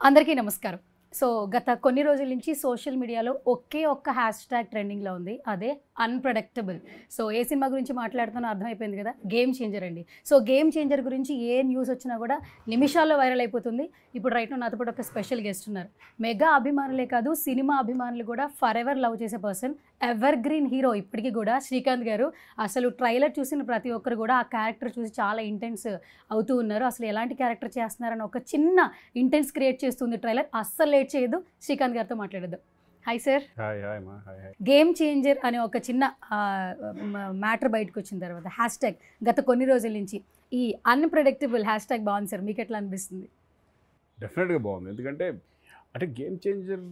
అందరికీ నమస్కారం. సో గత కొన్ని రోజుల నుంచి సోషల్ మీడియాలో ఒకే ఒక్క హ్యాష్ ట్యాగ్ ట్రెండింగ్లో ఉంది. అదే అన్‌ప్రెడిక్టబుల్. సో ఏ సినిమా గురించి మాట్లాడుతానో అర్థమైపోయింది కదా, గేమ్ చేంజర్ అండి. సో గేమ్ చేంజర్ గురించి ఏ న్యూస్ వచ్చినా కూడా నిమిషాల్లో వైరల్ అయిపోతుంది. ఇప్పుడు రైట్ నౌ నాతో పాటు ఒక స్పెషల్ గెస్ట్ ఉన్నారు. మెగా అభిమానులే కాదు, సినిమా అభిమానులు కూడా ఫర్ ఎవర్ లవ్ చేసే పర్సన్, ఎవర్ గ్రీన్ హీరో ఇప్పటికీ కూడా శ్రీకాంత్ గారు. అసలు ట్రైలర్ చూసిన ప్రతి ఒక్కరు కూడా ఆ క్యారెక్టర్ చూసి చాలా ఇంటెన్స్ అవుతూ ఉన్నారు. అసలు ఎలాంటి క్యారెక్టర్ చేస్తున్నారని ఒక చిన్న ఇంటెన్స్ క్రియేట్ చేస్తుంది ట్రైలర్. అస్సలు లేట్ చేయొద్దు, శ్రీకాంత్ గారితో మాట్లాడద్దు. Hi sir. గేమ్ చేంజర్ అనే ఒక చిన్న మ్యాటర్ బయటకు వచ్చిన తర్వాత హ్యాష్ ట్యాగ్ గత కొన్ని రోజుల నుంచి ఈ అన్‌ప్రెడిక్టబుల్ హ్యాష్ ట్యాగ్ బాగుంది సార్, మీకు ఎట్లా అనిపిస్తుంది? డెఫినెట్గా బాగుంది. ఎందుకంటే అంటే గేమ్ చేంజర్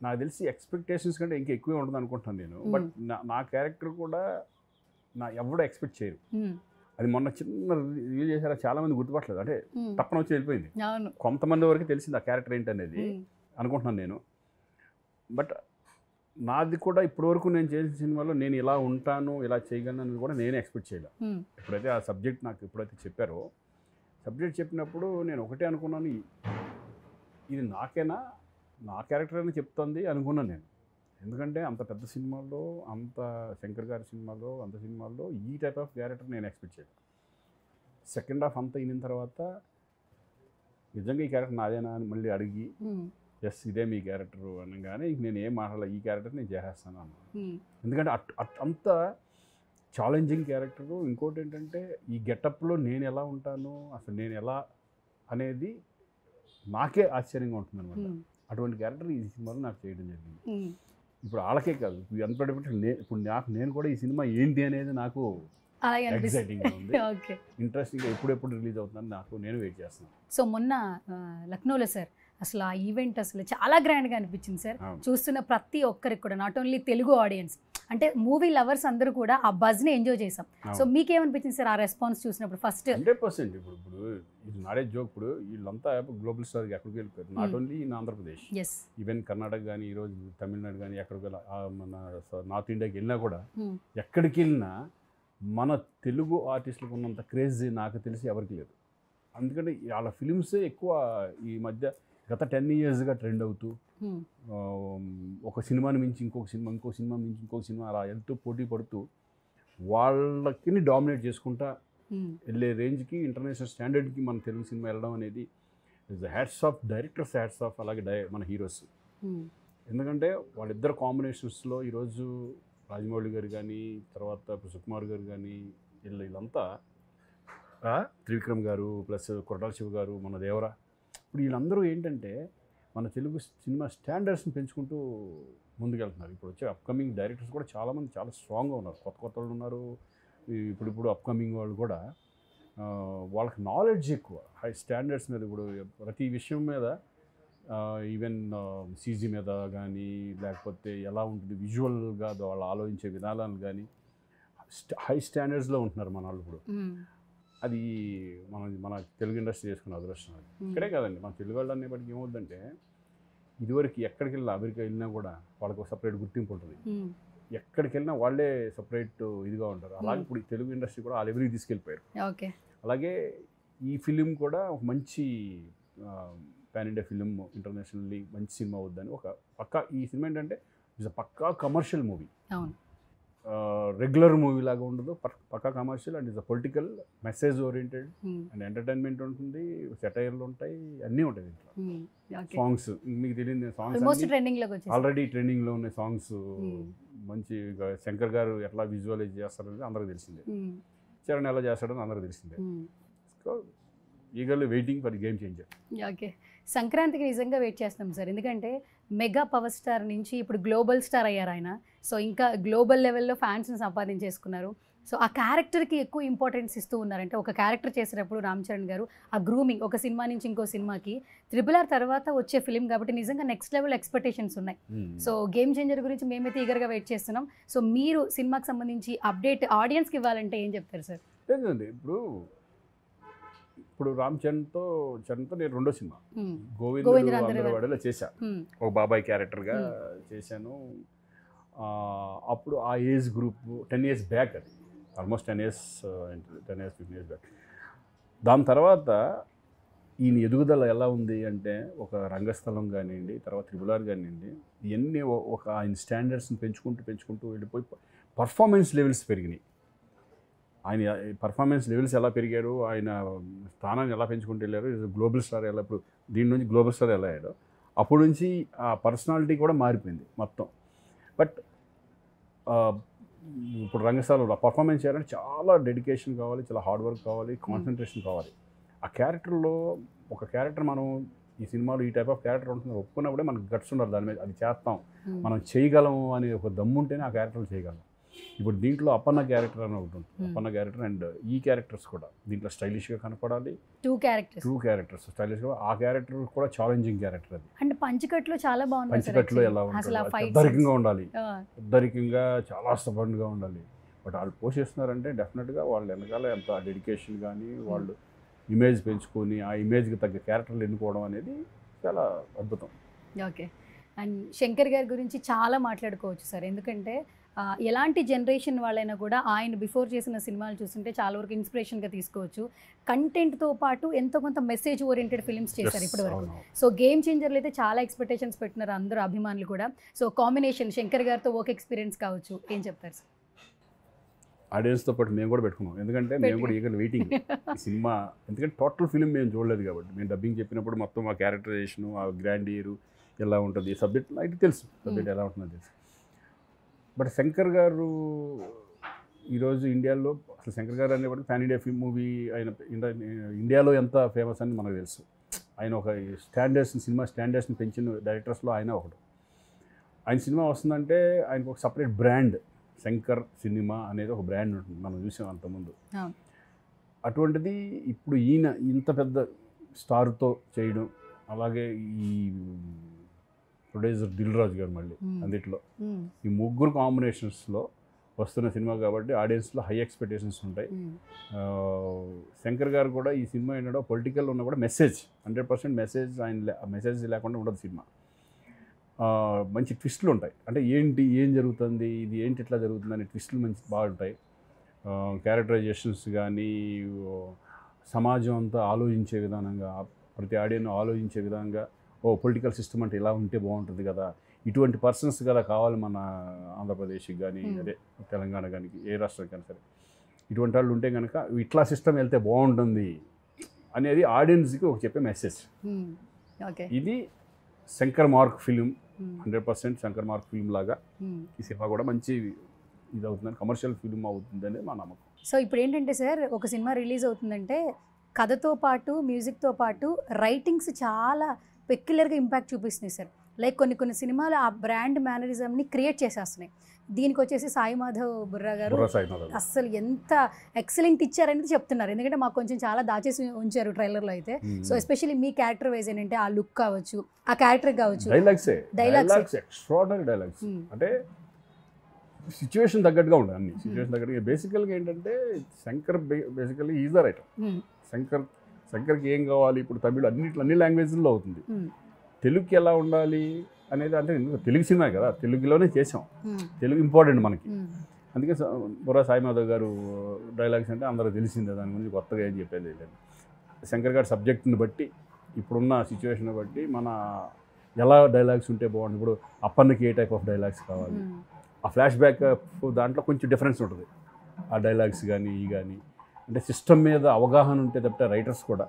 నాకు తెలిసి ఎక్స్పెక్టేషన్స్ కంటే ఇంకా ఎక్కువే ఉంటుంది అనుకుంటున్నాను నేను. బట్ నా క్యారెక్టర్ కూడా ఎవడో ఎక్స్పెక్ట్ చేయరు. అది మొన్న చిన్న రివీల్ చేశారా, చాలా మంది గుర్తుపట్టలేదు. అంటే తప్పన వచ్చి వెళ్ళిపోయింది. కొంతమంది వరకు తెలిసింది ఆ క్యారెక్టర్ ఏంటనేది అనుకుంటున్నాను నేను. బట్ నాది కూడా ఇప్పటివరకు నేను చేసిన సినిమాలో నేను ఇలా ఉంటాను, ఇలా చేయగలను అనేది కూడా నేనే ఎక్స్పెక్ట్ చేయలేదు. ఎప్పుడైతే ఆ సబ్జెక్ట్ నాకు ఎప్పుడైతే చెప్పారో, సబ్జెక్ట్ చెప్పినప్పుడు నేను ఒకటే అనుకున్నాను, ఇది నాకేనా, నా క్యారెక్టర్ అని చెప్తుంది అనుకున్నాను నేను. ఎందుకంటే అంత పెద్ద సినిమాల్లో, అంత శంకర్ గారి సినిమాలో, అంత సినిమాల్లో ఈ టైప్ ఆఫ్ క్యారెక్టర్ నేను ఎక్స్పెక్ట్ చేయలేదు. సెకండ్ హాఫ్ అంతా అయిన తర్వాత నిజంగా ఈ క్యారెక్టర్ నాదేనా అని మళ్ళీ అడిగి, ఎస్ ఇదే మీ క్యారెక్టర్ అనగానే ఇంక నేను ఏం మాట్లాడాలి, ఈ క్యారెక్టర్ నేను చేసేస్తాను అన్నాను. ఎందుకంటే అంత ఛాలెంజింగ్ క్యారెక్టరు. ఇంకోటి ఏంటంటే ఈ గెటప్లో నేను ఎలా ఉంటాను, అసలు నేను ఎలా అనేది నాకే ఆశ్చర్యంగా ఉంటుంది అనమాట. అటువంటి క్యారెక్టర్ ఈ సినిమాలో నాకు చేయడం జరిగింది. ఇప్పుడు వాళ్ళకే కాదు, అన్‌ప్రెడిక్టబుల్ ఇప్పుడు నేను కూడా ఈ సినిమా ఏంటి అనేది నాకు ఎక్సైటింగ్గా ఉంది, ఇంట్రెస్టింగ్గా ఎప్పుడెప్పుడు రిలీజ్ అవుతుందని నేను వెయిట్ చేస్తున్నాను. సో మొన్న లక్నోలో సార్ అసలు ఆ ఈవెంట్ అసలు చాలా గ్రాండ్గా అనిపించింది సార్. చూస్తున్న ప్రతి ఒక్కరికి కూడా, నాట్ ఓన్లీ తెలుగు ఆడియన్స్, అంటే మూవీ లవర్స్ అందరూ కూడా ఆ బజ్ని ఎంజాయ్ చేసాం. సో మీకేమనిపించింది సార్ ఆ రెస్పాన్స్ చూసినప్పుడు? ఫస్ట్ 100% ఇప్పుడు ఇది నాడే జోక్. ఇప్పుడు వీళ్ళంతా గ్లోబల్ స్టార్కి ఎక్కడికి వెళ్ళిపోయారు, not only in Andhra Pradesh, even Karnataka కానీ, ఈరోజు తమిళనాడు కానీ, ఎక్కడికి మన నార్త్ ఇండియాకి వెళ్ళినా కూడా, ఎక్కడికి వెళ్ళినా మన తెలుగు ఆర్టిస్టులకు ఉన్నంత క్రేజ్ నాకు తెలిసి ఎవరికి లేదు. అందుకంటే వాళ్ళ ఫిలిమ్సే ఎక్కువ ఈ మధ్య గత 10 yearsగా ట్రెండ్ అవుతూ, ఒక సినిమాని మించి ఇంకొక సినిమా, ఇంకో సినిమా మించి ఇంకొక సినిమా అలా వెళ్తూ పోటీ పడుతూ వాళ్ళకి డామినేట్ చేసుకుంటా వెళ్ళే రేంజ్కి, ఇంటర్నేషనల్ స్టాండర్డ్కి మన తెలుగు సినిమా వెళ్ళడం అనేది is the hats off directors, hats off అలాగే మన హీరోస్. ఎందుకంటే వాళ్ళిద్దరు కాంబినేషన్స్లో ఈరోజు రాజమౌళి గారు కానీ, తర్వాత సుకుమార్ గారు కానీ, వీళ్ళంతా, త్రివిక్రమ్ గారు ప్లస్ కొరటాల శివ గారు, మన దేవరా, ఇప్పుడు వీళ్ళందరూ ఏంటంటే మన తెలుగు సినిమా స్టాండర్డ్స్ని పెంచుకుంటూ ముందుకెళ్తున్నారు. ఇప్పుడు వచ్చే అప్కమింగ్ డైరెక్టర్స్ కూడా చాలామంది చాలా స్ట్రాంగ్గా ఉన్నారు, కొత్త వాళ్ళు ఉన్నారు. ఇప్పుడు అప్కమింగ్ వాళ్ళు కూడా వాళ్ళకి నాలెడ్జ్ ఎక్కువ, హై స్టాండర్డ్స్ మీద, ఇప్పుడు ప్రతి విషయం మీద, ఈవెన్ సీజీ మీద కానీ, లేకపోతే ఎలా ఉంటుంది విజువల్గా వాళ్ళు ఆలోచించే విధానాలు కానీ హై స్టాండర్డ్స్లో ఉంటున్నారు మన వాళ్ళు ఇప్పుడు. అది మన తెలుగు ఇండస్ట్రీ చేసుకున్న అదృష్టం. అది ఇక్కడే కాదండి, మన తెలుగు వాళ్ళు అనేప్పటికీ ఏమవుతుందంటే, ఇదివరకు ఎక్కడికి వెళ్ళినా, అమెరికా వెళ్ళినా కూడా వాళ్ళకు సపరేట్ గుర్తింపు ఉంటుంది. ఎక్కడికి వెళ్ళినా వాళ్ళే సపరేట్ ఇదిగా ఉంటారు. అలాగే ఇప్పుడు తెలుగు ఇండస్ట్రీ కూడా ఆ లెవెల్కి తీసుకెళ్ళిపోయారు. అలాగే ఈ ఫిలిం కూడా ఒక మంచి పాన్ ఇండియా ఫిలిం, ఇంటర్నేషనల్లీ మంచి సినిమా అవుద్దని ఒక పక్కా, ఈ సినిమా ఏంటంటే ఇట్స్ పక్కా కమర్షియల్ మూవీ, రెగ్యులర్ మూవీ లాగా ఉండదు, పక్కా commercial and it's political message oriented and entertainment ఉంటుంది, సెటైర్లు ఉంటాయి, అన్నీ ఉంటాయి దీంట్లో. సాంగ్స్ మీకు తెలియదు, సాంగ్స్ ఆల్రెడీ ట్రెండింగ్లో ఉన్నాయి సాంగ్స్. మంచి శంకర్ గారు ఎట్లా విజువలైజ్ చేస్తారనేది అందరికి తెలిసిందే, చరణ్ ఎలా చేస్తాడని అందరికి తెలిసిందే. So eagerly waiting for game changer. Okay, సంక్రాంతికి నిజంగా వెయిట్ చేస్తున్నాం సార్. ఎందుకంటే మెగా పవర్ స్టార్ నుంచి ఇప్పుడు గ్లోబల్ స్టార్ అయ్యారు ఆయన. సో ఇంకా గ్లోబల్ లెవెల్లో ఫ్యాన్స్ని సంపాదించేసుకున్నారు. సో ఆ క్యారెక్టర్కి ఎక్కువ ఇంపార్టెన్స్ ఇస్తూ ఉన్నారంటే, ఒక క్యారెక్టర్ చేసేటప్పుడు రామ్ చరణ్ గారు ఆ గ్రూమింగ్, ఒక సినిమా నుంచి ఇంకో సినిమాకి, RRR తర్వాత వచ్చే ఫిలిం కాబట్టి నిజంగా నెక్స్ట్ లెవెల్ ఎక్స్పెక్టేషన్స్ ఉన్నాయి. సో గేమ్ చేంజర్ గురించి మేమైతే ఈగర్గా వెయిట్ చేస్తున్నాం. సో మీరు సినిమాకి సంబంధించి అప్డేట్ ఆడియన్స్కి ఇవ్వాలంటే ఏం చెప్తారు సార్? లేదండి, ఇప్పుడు రామ్ చరణ్తో నేను రెండో సినిమా గోవిందవాడలో చేశా, ఒక బాబాయ్ క్యారెక్టర్గా చేశాను. అప్పుడు ఆ ఏజ్ గ్రూప్ 10 years బ్యాక్, అది ఆల్మోస్ట్ 10 years 15 years బ్యాక్. దాని తర్వాత ఈయన ఎదుగుదల ఎలా ఉంది అంటే ఒక రంగస్థలం కానివ్వండి, తర్వాత త్రిబుల్ ఆర్ కానివ్వండి, ఇవన్నీ ఒక ఆయన స్టాండర్డ్స్ని పెంచుకుంటూ వెళ్ళిపోయి పర్ఫార్మెన్స్ లెవెల్స్ పెరిగినాయి. ఆయన పర్ఫార్మెన్స్ లెవెల్స్ ఎలా పెరిగారు, ఆయన స్థానాన్ని ఎలా పెంచుకుంటూ వెళ్ళారు, గ్లోబల్ స్టార్ ఎలా, ఇప్పుడు దీని నుంచి గ్లోబల్ స్టార్ ఎలా అయ్యాడో అప్పటి నుంచి ఆ పర్సనాలిటీ కూడా మారిపోయింది మొత్తం. బట్ ఇప్పుడు రంగస్థలంలో పర్ఫార్మెన్స్ చేయాలంటే చాలా డెడికేషన్ కావాలి, చాలా హార్డ్ వర్క్ కావాలి, కాన్సన్ట్రేషన్ కావాలి. ఆ క్యారెక్టర్లో ఒక క్యారెక్టర్ మనం ఈ సినిమాలో ఈ టైప్ ఆఫ్ క్యారెక్టర్ ఉంటుంది ఒప్పుకున్నప్పుడే మనకు గట్స్ ఉండాలి, దాని మీద అది చేస్తాం, మనం చేయగలము అనే ఒక దమ్ము ఉంటేనే ఆ క్యారెక్టర్లు చేయగలం. ఇప్పుడు దీంట్లో అప్పన్న క్యారెక్టర్ అని ఒకటి ఉంటుంది, అప్పన్న క్యారెక్టర్ అండ్ ఈ క్యారెక్టర్స్ కూడా దీంట్లో స్టైలిష్గా కనపడాలి. టూ క్యారెక్టర్స్ స్టైలిష్గా, ఆ క్యారెక్టర్ కూడా ఛాలెంజింగ్ క్యారెక్టర్ అది. అంటే పంచకట్లో చాలా బాగుంది, పంచకట్లో ఎలా ఉంటుంది, పెద్దరికంగా ఉండాలి, పెద్దరికంగా చాలా స్టబర్న్గా ఉండాలి. బట్ వాళ్ళు పోషిస్తున్నారంటే డెఫినెట్గా వాళ్ళు వెనకాల ఎంత డెడికేషన్ కానీ వాళ్ళు ఇమేజ్ పెంచుకొని ఆ ఇమేజ్కి తగ్గ క్యారెక్టర్లు ఎన్నుకోవడం అనేది చాలా అద్భుతం. ఓకే. అండ్ శంకర్ గారి గురించి చాలా మాట్లాడుకోవచ్చు సార్, ఎందుకంటే ఎలాంటి జనరేషన్ వాళ్ళైనా కూడా ఆయన బిఫోర్ చేసిన సినిమాలు చూస్తుంటే చాలా వరకు ఇన్స్పిరేషన్గా తీసుకోవచ్చు. కంటెంట్తో పాటు ఎంతో కొంత మెసేజ్ ఓరియంటెడ్ ఫిల్మ్స్ చేశారు ఇప్పటివరకు. సో గేమ్ చేంజర్లు అయితే చాలా ఎక్స్పెక్టేషన్స్ పెట్టినారు అందరూ అభిమానులు కూడా. సో కాంబినేషన్ శంకర్ గారితో వర్క్ ఎక్స్పీరియన్స్ కావచ్చు, ఏం చెప్తారు సార్? ఆడియన్స్తో పాటు మేము కూడా పెట్టుకున్నాం, ఎందుకంటే మేము కూడా ఈగర్ వెయిటింగ్ ఈ సినిమా, ఎందుకంటే టోటల్ ఫిల్మ్ మేము చూడలేదు కాబట్టి. మేము డబ్బింగ్ చెప్పినప్పుడు మొత్తం ఆ క్యారెక్టరైజేషను, ఆ గ్రాండియరు ఎలా ఉంటుంది, సబ్జెక్ట్ అయితే తెలుసు, సబ్జెక్ట్ ఎలా ఉంటుందో తెలుసు. బట్ శంకర్ గారు ఈరోజు ఇండియాలో, అసలు శంకర్ గారు అనేవాడు ప్యాన్ ఇండియా ఫిల్మ్ మూవీ, ఆయన ఇండియాలో ఎంత ఫేమస్ అని మనకు తెలుసు. ఆయన ఒక సినిమా స్టాండర్డ్స్ని పెంచిన డైరెక్టర్స్లో ఆయన ఒకడు. ఆయన సినిమా వస్తుందంటే ఆయనకు ఒక సపరేట్ బ్రాండ్, శంకర్ సినిమా అనేది ఒక బ్రాండ్ ఉంటుంది, మనం చూసాం అంతకుముందు. అటువంటిది ఇప్పుడు ఈయన ఇంత పెద్ద స్టార్తో చేయడం, అలాగే ఈ ప్రొడ్యూసర్ దిల్ రాజు గారు మళ్ళీ అందుట్లో, ఈ ముగ్గురు కాంబినేషన్స్లో వస్తున్న సినిమా కాబట్టి ఆడియన్స్లో హై ఎక్స్పెక్టేషన్స్ ఉంటాయి. శంకర్ గారు కూడా ఈ సినిమా ఏంటంటే పొలిటికల్ ఉన్నా కూడా మెసేజ్ 100% మెసేజ్, ఆయన మెసేజ్ లేకుండా ఉండదు సినిమా. మంచి ట్విస్టులు ఉంటాయి, అంటే ఏం జరుగుతుంది, ఇది ఏంటి ఇట్లా జరుగుతుంది అనే ట్విస్టులు మంచి బాగుంటాయి. క్యారెక్టరైజేషన్స్ కానీ సమాజం అంతా ఆలోచించే విధానంగా, ప్రతి ఆడియన్ ఆలోచించే విధంగా, పొలిటికల్ సిస్టమ్ అంటే ఇలా ఉంటే బాగుంటుంది కదా, ఇటువంటి పర్సన్స్ కదా కావాలి మన ఆంధ్రప్రదేశ్కి కానీ, అదే తెలంగాణ కానీ, ఏ రాష్ట్రానికి కానీ సరే, ఇటువంటి వాళ్ళు ఉంటే కనుక ఇట్లా సిస్టమ్ వెళ్తే బాగుంటుంది అనేది ఆడియన్స్కి ఒక చెప్పే మెసేజ్. ఇది Shankar mark film, 100% Shankar mark film లాగా ఈ సినిమా కూడా మంచి ఇది అవుతుందని, కమర్షియల్ ఫిలిం అవుతుందని మా నమ్మకం. సో ఇప్పుడు ఏంటంటే సార్, ఒక సినిమా రిలీజ్ అవుతుందంటే కథతో పాటు మ్యూజిక్తో పాటు రైటింగ్స్ చాలా పెక్యులర్గా ఇంపాక్ట్ చూపిస్తున్నాయి సార్. లైక్ కొన్ని సినిమాలు ఆ బ్రాండ్ మేనరిజంని క్రియేట్ చేసేస్తున్నాయి. దీనికి వచ్చేసి సాయి మాధవ్ బుర్రా గారు అస్సలు ఎంత ఎక్సలెంట్ ఇచ్చారనేది చెప్తున్నారు, ఎందుకంటే మాకు కొంచెం చాలా దాచేసి ఉంచారు ట్రైలర్లో అయితే. సో ఎస్పెషల్లీ మీ క్యారెక్టర్ వైజ్ ఏంటంటే ఆ లుక్ కావచ్చు, ఆ క్యారెక్టర్ కావచ్చు, డైలాగ్స్ ఎక్స్ట్రార్డినరీ డైలాగ్స్, అంటే సిచ్యువేషన్ తగ్గట్టుగా ఉండాలి, అన్ని సిచ్యువేషన్ తగ్గట్టుగా. బేసికల్గా ఏంటంటే Shankar basically is the writer. శంకర్కి ఏం కావాలి, ఇప్పుడు తమిళ అన్ని లాంగ్వేజ్లో అవుతుంది, తెలుగుకి ఎలా ఉండాలి అనేది, అంటే తెలుగు సినిమా కదా, తెలుగులోనే చేసాం, తెలుగు ఇంపార్టెంట్ మనకి. అందుకే బుర్రా సాయి మాధవ్ గారు డైలాగ్స్ అంటే అందరూ తెలిసిందే, దాని గురించి కొత్తగా ఏం చెప్పేది లేదు. శంకర్ గారి సబ్జెక్ట్ని బట్టి, ఇప్పుడున్న సిచ్యువేషన్ బట్టి మన ఎలా డైలాగ్స్ ఉంటే బాగుంటుంది. ఇప్పుడు అప్పన్నకి ఏ టైప్ ఆఫ్ డైలాగ్స్ కావాలి, ఆ ఫ్లాష్ బ్యాక్ దాంట్లో కొంచెం డిఫరెన్స్ ఉంటుంది, ఆ డైలాగ్స్ కానీ కానీ, అంటే సిస్టమ్ మీద అవగాహన ఉంటే తప్పితే రైటర్స్ కూడా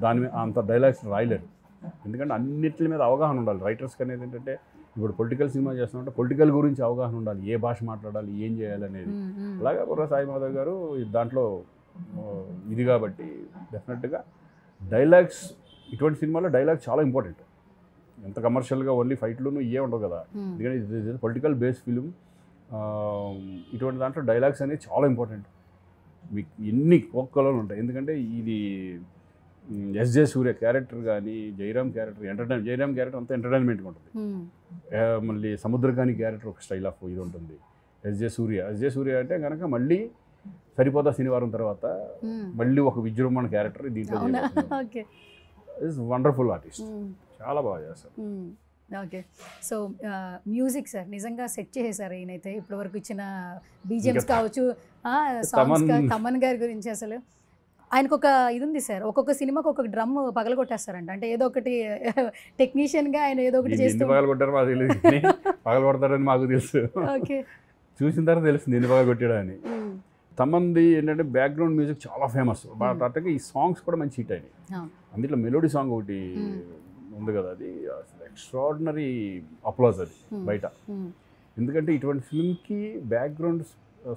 దాని మీద అంత డైలాగ్స్ రాయలేరు, ఎందుకంటే అన్నిటి మీద అవగాహన ఉండాలి రైటర్స్కి. అనేది ఏంటంటే ఇప్పుడు పొలిటికల్ సినిమా చేస్తున్నామంటే పొలిటికల్ గురించి అవగాహన ఉండాలి, ఏ భాష మాట్లాడాలి, ఏం చేయాలి అనేది. అలాగే బుర్రా సాయి మాధవ్ గారు దాంట్లో ఇది కాబట్టి డెఫినెట్గా డైలాగ్స్, ఇటువంటి సినిమాలో డైలాగ్స్ చాలా ఇంపార్టెంట్. ఎంత కమర్షియల్గా ఓన్లీ ఫైట్లోనూ ఉండవు కదా, ఎందుకంటే ఇది పొలిటికల్ బేస్ ఫిలిం. ఇటువంటి దాంట్లో డైలాగ్స్ అనేది చాలా ఇంపార్టెంట్. మీకు ఎన్ని ఒక్కలో ఉంటాయి, ఎందుకంటే ఇది ఎస్జే సూర్య క్యారెక్టర్ కానీ, జయరామ్ క్యారెక్టర్ జయరామ్ క్యారెక్టర్ అంతా ఎంటర్టైన్మెంట్గా ఉంటుంది. మళ్ళీ సముద్రకాని క్యారెక్టర్ ఒక స్టైల్ ఆఫ్ ఇది ఉంటుంది. ఎస్జే సూర్య అంటే కనుక మళ్ళీ సరిపోతా శనివారం తర్వాత మళ్ళీ ఒక విజృంభణ క్యారెక్టర్ దీంట్లో ఇస్ వండర్ఫుల్ ఆర్టిస్ట్, చాలా బాగా చేస్తారు. ఓకే. సో మ్యూజిక్ సార్ నిజంగా సెట్ చేసేసారు ఈయనైతే, ఇప్పటివరకు ఇచ్చిన బీజిఎమ్స్ కావచ్చు, సాంగ్స్, తమన్ గారి గురించి అసలు ఆయనకు ఒక ఇది ఉంది సార్, ఒక్కొక్క సినిమాకి ఒక్కొక్క డ్రమ్ పగలగొట్టేస్తారంట. అంటే ఏదో ఒకటి టెక్నీషియన్గా ఆయన ఏదో ఒకటి చేస్తూ పగలగొట్టారు మాకు తెలియదు, పగలగొడతారని మాకు తెలుసు. ఓకే, చూసిన తర్వాత తెలుస్తుంది ఎన్ని పగలగొట్టాడు అని. తమంది ఏంటంటే బ్యాక్గ్రౌండ్ మ్యూజిక్ చాలా ఫేమస్, బట్ అట్టగా ఈ సాంగ్స్ కూడా మంచి హిట్ అయినాయి. అందులో మెలోడీ సాంగ్ ఒకటి ఉంది కదా, అది ఎక్స్ట్రాడినరీ అప్లాజ్ అది బయట. ఎందుకంటే ఇటువంటి ఫిల్మ్కి బ్యాక్గ్రౌండ్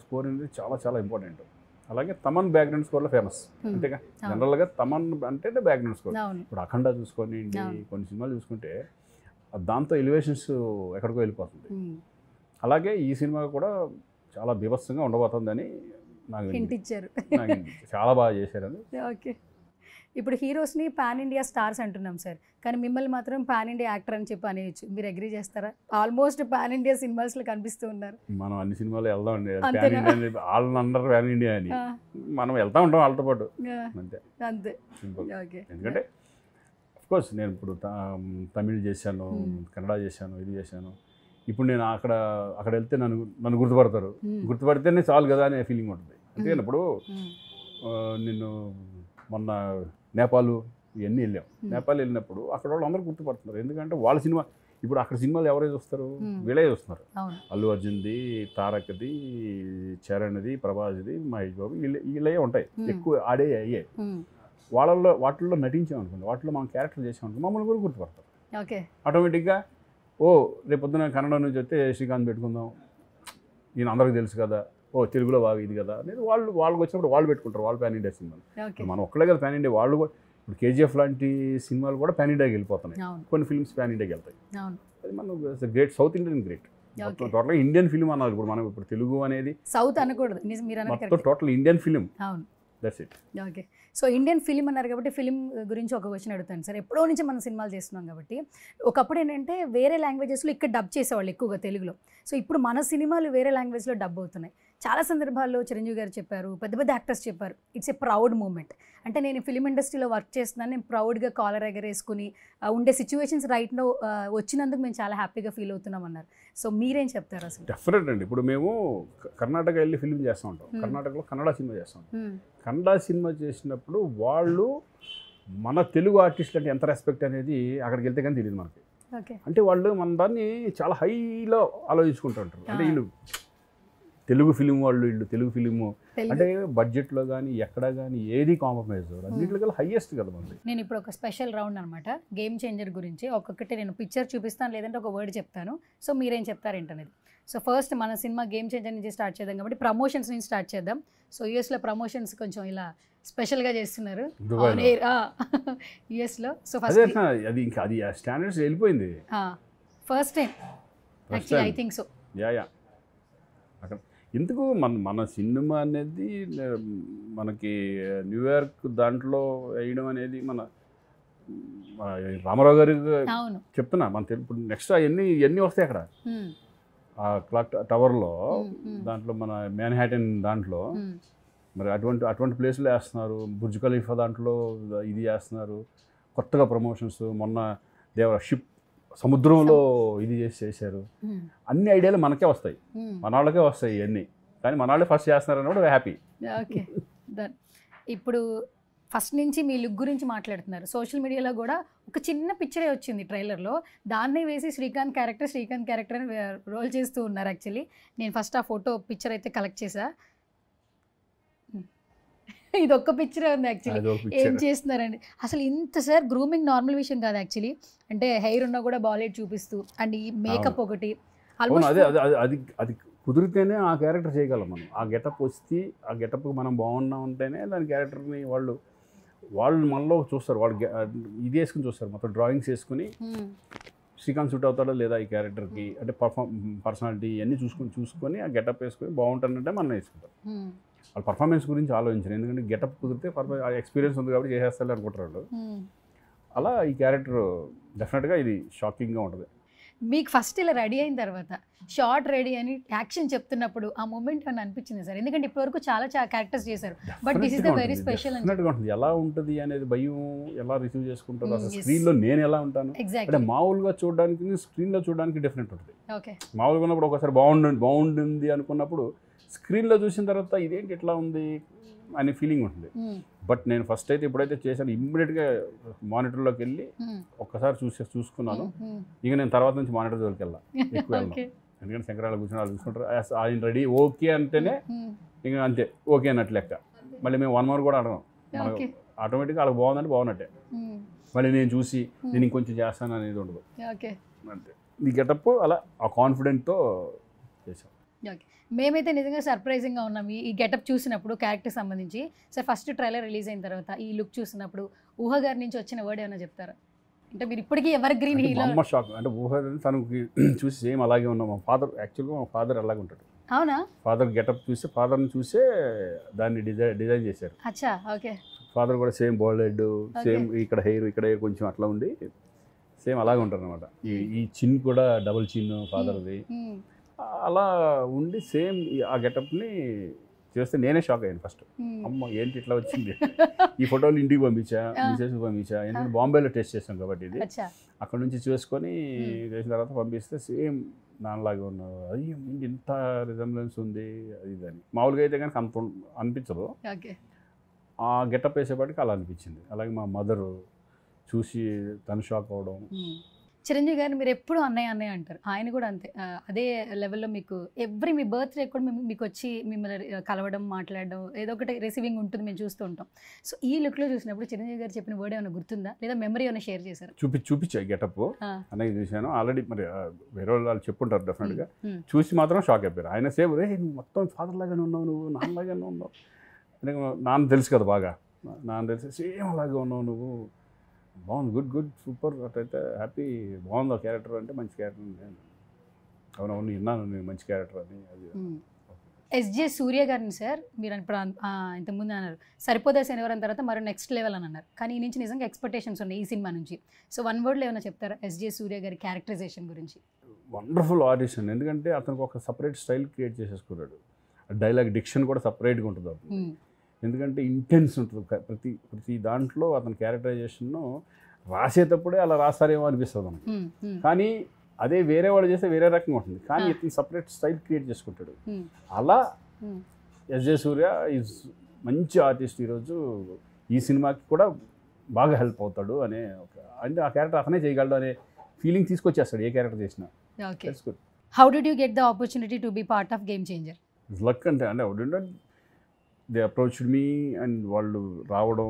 స్కోర్ అనేది చాలా చాలా ఇంపార్టెంట్. అలాగే తమన్ బ్యాక్గ్రౌండ్ స్కోర్లో ఫేమస్. అంతేగా జనరల్గా తమన్ అంటే బ్యాక్గ్రౌండ్ స్కోర్. ఇప్పుడు అఖండ చూసుకోండి, కొన్ని సినిమాలు చూసుకుంటే దాంతో ఎలివేషన్స్ ఎక్కడికో వెళ్ళిపోతుంది. అలాగే ఈ సినిమా కూడా చాలా బీభత్సంగా ఉండబోతుందని నాకు చాలా బాగా చేశారని. ఓకే, ఇప్పుడు హీరోస్ని పాన్ ఇండియా స్టార్స్ అంటున్నాం సార్, కానీ మిమ్మల్ని మాత్రం పాన్ ఇండియా యాక్టర్ అని చెప్పి అనేయచ్చు. మీరు అగ్రీ చేస్తారా? ఆల్మోస్ట్ పాన్ ఇండియా సినిమాస్లో కనిపిస్తూ ఉన్నారు. మనం అన్ని సినిమాలు వెళ్దాం అండి, వాళ్ళని అందరు పాన్ ఇండియా అని మనం వెళ్తా ఉంటాం వాళ్ళతో పాటు, అంతే అంతే. ఎందుకంటే అఫ్కోర్స్ నేను ఇప్పుడు తమిళ్ చేశాను, కన్నడ చేశాను, ఇది చేశాను. ఇప్పుడు నేను అక్కడ వెళ్తే నన్ను గుర్తుపడతారు, గుర్తుపడితేనే చాలు కదా అనే ఫీలింగ్ ఉంటుంది. అంతేగాని ఇప్పుడు నేను మొన్న నేపాల్ ఇవన్నీ వెళ్ళాం. నేపాల్ వెళ్ళినప్పుడు అక్కడ వాళ్ళు అందరూ గుర్తుపడుతున్నారు, ఎందుకంటే వాళ్ళ సినిమా ఇప్పుడు అక్కడ సినిమాలు ఎవరైతే వస్తారు, వీళ్ళే వస్తున్నారు. అల్లు అర్జున్ది, తారక్ది, చరణ్ది, ప్రభాస్ది, మహేష్ బాబు, వీళ్ళే ఉంటాయి ఎక్కువ ఆడే అయ్యాయి. వాటిల్లో నటించామనుకోండి, వాటిలో మనం క్యారెక్టర్ చేసామనుకోండి, మమ్మల్ని కూడా గుర్తుపడతారు. ఓకే, ఆటోమేటిక్గా రేపు పొద్దున కన్నడ నుంచి వస్తే శ్రీకాంత్ పెట్టుకుందాం, నేను అందరికీ తెలుసు కదా, తెలుగులో బాగా ఇది కదా అనేది వాళ్ళకి వచ్చినప్పుడు వాళ్ళు పెట్టుకుంటారు, వాళ్ళు పాన్ ఇండియా సినిమాలు. మనం ఒక్కడే కదా పాన్ ఇండియా, వాళ్ళు కూడా ఇప్పుడు కేజీఎఫ్ లాంటి సినిమాలు కూడా పాన్ ఇండియాకి వెళ్ళిపోతున్నాయి, కొన్ని ఫిల్మ్స్ పాన్ ఇండియాకి వెళ్తాయి. అది మనం గ్రేట్, సౌత్ ఇండియన్ గ్రేట్, టోటల్గా ఇండియన్ ఫిల్మ్ అన్నారు. ఇప్పుడు మనం ఇప్పుడు తెలుగు అనేది సౌత్ అనకూడదు, మొత్తం total Indian film. That's it. Okay, so Indian film అన్నారు కాబట్టి ఫిలిం గురించి ఒక క్వశ్చన్ అడుగుతాను సార్. ఎప్పుడో నుంచి మనం సినిమాలు చేస్తున్నాం కాబట్టి ఒకప్పుడు ఏంటంటే వేరే లాంగ్వేజెస్లో ఇక్కడ డబ్ చేసేవాళ్ళు ఎక్కువగా తెలుగులో. సో ఇప్పుడు మన సినిమాలు వేరే లాంగ్వేజ్లో డబ్ అవుతున్నాయి. చాలా సందర్భాల్లో చిరంజీవి గారు చెప్పారు, పెద్ద పెద్ద యాక్టర్స్ చెప్పారు, ఇట్స్ ఏ ప్రౌడ్ మూమెంట్. అంటే నేను ఫిలిం ఇండస్ట్రీలో వర్క్ చేస్తున్నాను, నేను ప్రౌడ్గా కాలర్ ఎగరేసుకుని ఉండే సిచ్యువేషన్స్ రైట్లో వచ్చినందుకు మేము చాలా హ్యాపీగా ఫీల్ అవుతున్నాం అన్నారు. సో మీరేం చెప్తారు అసలు? డెఫినెట్ అండి. ఇప్పుడు మేము కర్ణాటక వెళ్ళి ఫిలిం చేస్తూ ఉంటాం, కర్ణాటకలో కన్నడ సినిమా చేస్తూ ఉంటాం. కన్నడ సినిమా చేసినప్పుడు వాళ్ళు మన తెలుగు ఆర్టిస్టులు అంటే ఎంత రెస్పెక్ట్ అనేది అక్కడికి వెళ్తే కానీ తెలియదు మనకి. అంటే వాళ్ళు మన దాన్ని చాలా హైలో ఆలోచించుకుంటూ ఉంటారు. అంటే వీళ్ళు తెలుగు ఫిలిం, వీళ్ళు తెలుగు ఫిలిము అంటే బడ్జెట్లో కానీ ఎక్కడ కానీ ఏది కాంప్రమైజ్ అన్నింటికల్లా హైయెస్ట్ కదా మనది. నేను ఇప్పుడు ఒక స్పెషల్ రౌండ్ అనమాట, గేమ్ చేంజర్ గురించి. ఒక్కొక్కటి నేను పిక్చర్ చూపిస్తాను, లేదంటే ఒక వర్డ్ చెప్తాను, సో మీరేం చెప్తారు ఏంటనేది. సో ఫస్ట్ మన సినిమా గేమ్ చేంజర్ నుంచి స్టార్ట్ చేద్దాం కాబట్టి ప్రమోషన్స్ నుంచి స్టార్ట్ చేద్దాం. సో యూఎస్లో ప్రమోషన్స్ కొంచెం ఇలా స్పెషల్గా చేస్తున్నారు యూఎస్లో. సో ఫస్ట్ అది ఇంకా అది స్టాండర్డ్స్ వెళ్ళిపోయింది, first time actually I think so. Yeah అక్కడ ఎందుకు మన సినిమా అనేది మనకి న్యూయార్క్ దాంట్లో వేయడం అనేది మన రామారావు గారు చెప్తున్నా, మన ఇప్పుడు నెక్స్ట్ ఎన్ని వస్తాయి అక్కడ ఆ క్లాక్ టవర్లో, దాంట్లో మన మ్యాన్హాటన్ దాంట్లో మరి అటువంటి ప్లేస్లో వేస్తున్నారు. బుర్జ్ ఖలీఫా దాంట్లో ఇది చేస్తున్నారు, కొత్తగా ప్రమోషన్స్. మొన్న షిప్ సముద్రంలో ఇది చేశారు. అన్ని ఐడియాలు మనకే వస్తాయి, మన వాళ్ళకే వస్తాయి ఇవన్నీ, కానీ మన వాళ్ళే ఫస్ట్ చేస్తున్నారని కూడా హ్యాపీ. ఓకే, ఇప్పుడు ఫస్ట్ నుంచి మీ లుక్ గురించి మాట్లాడుతున్నారు. సోషల్ మీడియాలో కూడా ఒక చిన్న పిక్చరే వచ్చింది ట్రైలర్లో, దాన్నే వేసి శ్రీకాంత్ క్యారెక్టర్ అని రోల్ చేస్తూ ఉన్నారు. యాక్చువల్లీ నేను ఫస్ట్ ఆ ఫోటో పిక్చర్ అయితే కలెక్ట్ చేసా. ఇది ఒక్క పిక్చరే ఉంది యాక్చువల్లీ. ఏం చేస్తున్నారండి అసలు? ఇంత సార్ గ్రూమింగ్ నార్మల్ విషయం కాదు యాక్చువల్లీ. అంటే హెయిర్ ఉన్నా కూడా బాలీవుడ్ చూపిస్తూ, అండ్ ఈ మేకప్ ఒకటి అది కుదిరితేనే ఆ క్యారెక్టర్ చేయగలం మనం. ఆ గెటప్ వస్తే ఆ గెటప్కి మనం బాగున్నాం ఉంటేనే దాని క్యారెక్టర్ని వాళ్ళు మనలో చూస్తారు. వాళ్ళు ఇది వేసుకుని చూస్తారు, మొత్తం డ్రాయింగ్స్ వేసుకుని శ్రీకాంత్ సూట్ అవుతాడో లేదా ఈ క్యారెక్టర్కి, అంటే పర్సనాలిటీ ఇవన్నీ చూసుకొని ఆ గెటప్ వేసుకొని బాగుంటానంటే మనం వేసుకుంటారు. వాళ్ళు పర్ఫార్మెన్స్ గురించి ఆలోచించారు, ఎందుకంటే గెటప్ కుదిరితే ఎక్స్పీరియన్స్ ఉంది కాబట్టి చేసేస్తారు అనుకుంటారు వాళ్ళు. అలా ఈ క్యారెక్టర్ డెఫినెట్గా ఇది షాకింగ్గా ఉంటుంది. మీకు ఫస్ట్ ఇలా రెడీ అయిన తర్వాత షార్ట్ రెడీ అని యాక్షన్ చెప్తున్నప్పుడు ఆ మూమెంట్ అని అనిపించింది సార్? ఎందుకంటే ఇప్పటివరకు చాలా క్యారెక్టర్స్ చేశారు, but this is the very special. ఎలా ఉంటుంది అనేది భయం, ఎలా రిసీవ్ చేసుకుంటారు, అసలు స్క్రీన్లో నేను ఎలా ఉంటాను అంటే మామూలుగా చూడడానికి స్క్రీన్లో చూడడానికి డిఫరెంట్ ఉంటుంది. మామూలుగా ఉన్నప్పుడు ఒకసారి బాగుంటుంది అనుకున్నప్పుడు స్క్రీన్లో చూసిన తర్వాత ఇదేంటి ఇట్లా ఉంది అనే ఫీలింగ్ ఉంటుంది. బట్ నేను ఫస్ట్ అయితే ఎప్పుడైతే చేశాను ఇమ్మీడియట్గా మానిటర్లోకి వెళ్ళి ఒక్కసారి చూసుకున్నాను. ఇక నేను తర్వాత నుంచి మానిటర్ జోలికి వెళ్ళాను, ఎక్కువ వెళ్ళాను. ఎందుకంటే శంకరాలు కూర్చొని వాళ్ళు చూసుకుంటారు, ఆయన రెడీ ఓకే అంటేనే ఇంకా అంతే ఓకే అన్నట్టు లెక్క. మళ్ళీ మేము 1 మంత్ కూడా అడగం, ఆటోమేటిక్గా వాళ్ళకి బాగుందంటే బాగున్నట్టే. మళ్ళీ నేను చూసి నేను ఇంకొంచెం చేస్తాను అనేది ఉండదు అంతే. ఈ గెటప్ అలా ఆ కాన్ఫిడెంట్తో చేశాను. మేమైతే నిజంగా సర్ప్రైజింగ్గా ఉన్నాం ఈ గెటప్ చూసినప్పుడు, క్యారెక్టర్ సంబంధించి. సార్ ఫస్ట్ ట్రైలర్ రిలీజ్ అయిన తర్వాత ఈ లుక్ చూసినప్పుడు ఊహ గారి నుంచి వచ్చిన వర్డ్ ఏమైనా చెప్తారా? అంటే మీరు ఇప్పటికీ ఎవర్ గ్రీన్ హీరో. అమ్మ షాక్ అంటే ఊహ తనకి చూసి సేమ్ అలాగే ఉన్నాం. మా ఫాదర్ యాక్చువల్గా మా ఫాదర్ అలాగే ఉంటాడు. అవునా? ఫాదర్ గెటప్ చూసి ఫాదర్ని చూసే దాన్ని డిజైన్ చేశారు. అచ్చా, ఓకే. ఫాదర్ కూడా సేమ్ బాల్డ్ హెడ్, సేమ్ ఇక్కడ హెయిర్ కొంచెం అట్లా ఉండి సేమ్ అలాగే ఉంటారు అనమాట. ఈ చిన్ కూడా డబుల్ చిన్ ఫాదర్ది అలా ఉండి సేమ్ ఆ గెటప్ని చేస్తే నేనే షాక్ అయ్యాను ఫస్ట్. అమ్మ ఏంటి ఇట్లా వచ్చింది. ఈ ఫోటోలు ఇంటికి పంపించా, మిసెస్కి పంపించా. ఎందుకంటే బాంబేలో టెస్ట్ చేసాం కాబట్టి ఇది అక్కడ నుంచి చూసుకొని చేసిన తర్వాత పంపిస్తే సేమ్ దానిలాగా ఉన్నారు. అది ఇంత రిజంబ్లెన్స్ ఉంది అది అని. మామూలుగా అయితే కనుక అంత అనిపించదు, ఆ గెటప్ వేసేపాటికి అలా అనిపించింది. అలాగే మా మదరు చూసి తను షాక్ అవ్వడం. చిరంజీవి గారిని మీరు ఎప్పుడు అన్నయ్య అన్నయ్య అంటారు, ఆయన కూడా అంతే. అదే లెవెల్లో మీకు మీ బర్త్డే కూడా మీకు వచ్చి మిమ్మల్ని కలవడం, మాట్లాడడం, ఏదో ఒకటి రిసీవింగ్ ఉంటుంది, మేము చూస్తూ ఉంటాం. సో ఈ లుక్లో చూసినప్పుడు చిరంజీవి గారు చెప్పిన వర్డ్ ఏమైనా గుర్తుందా, లేదా మెమరీ ఏమైనా షేర్ చేశారు? చూపించాయి గెటప్ అనేది చూశాను ఆల్రెడీ. మరి వేరే వాళ్ళు చెప్పుంటారు డెఫినెట్గా. చూసి మాత్రం షాక్ అయిపోయారు. ఆయన సేమ్ రే మొత్తం ఫాదర్ లాగానే ఉన్నావు, నువ్వు నాన్నలాగానే ఉన్నావు. నాన్న తెలుసు కదా బాగా, నాన్న తెలిసి సేమ్ అలాగే ఉన్నావు నువ్వు, బాగుంది, గుడ్ సూపర్. అట్లయితే హ్యాపీ, బాగుంది ఆ క్యారెక్టర్ అంటే మంచి క్యారెక్టర్. అవునవును విన్నాను నేను మంచి క్యారెక్టర్ అని. అది ఎస్జే సూర్య గారిని సార్ మీరు ఇప్పుడు ఇంతకుముందు అన్నారు సరిపోదా శనివారం తర్వాత మరో నెక్స్ట్ లెవెల్ అని అన్నారు, కానీ ఈ నుంచి నిజంగా ఎక్స్పెక్టేషన్స్ ఉన్నాయి ఈ సినిమా నుంచి. సో 1 వర్డ్లో ఏమైనా చెప్తారా ఎస్జే సూర్య గారి క్యారెక్టరైజేషన్ గురించి? Wonderful audition. ఎందుకంటే అతనికి ఒక సపరేట్ స్టైల్ క్రియేట్ చేసేసుకున్నాడు. డైలాగ్ డిక్షన్ కూడా సపరేట్గా ఉంటుంది అతను. ఎందుకంటే ఇంటెన్స్ ఉంటుంది ప్రతి దాంట్లో. అతని క్యారెక్టరైజేషన్ రాసేటప్పుడే అలా రాస్తారేమో అనిపిస్తుంది మనకి, కానీ అదే వేరే వాడు చేస్తే వేరే రకంగా ఉంటుంది. కానీ ఇతను సపరేట్ స్టైల్ క్రియేట్ చేసుకుంటాడు. అలా ఎస్జే సూర్య ఈజ్ మంచి ఆర్టిస్ట్. ఈరోజు ఈ సినిమాకి కూడా బాగా హెల్ప్ అవుతాడు అనే అంటే ఆ క్యారెక్టర్ అతనే చేయగలడు అనే ఫీలింగ్ తీసుకొచ్చేస్తాడు ఏ క్యారెక్టర్ చేసినా. How did you get the opportunity to be part of game changer? Luck అంటే దే అప్రోచ్డ్ మీ అండ్ వాళ్ళు రావడం,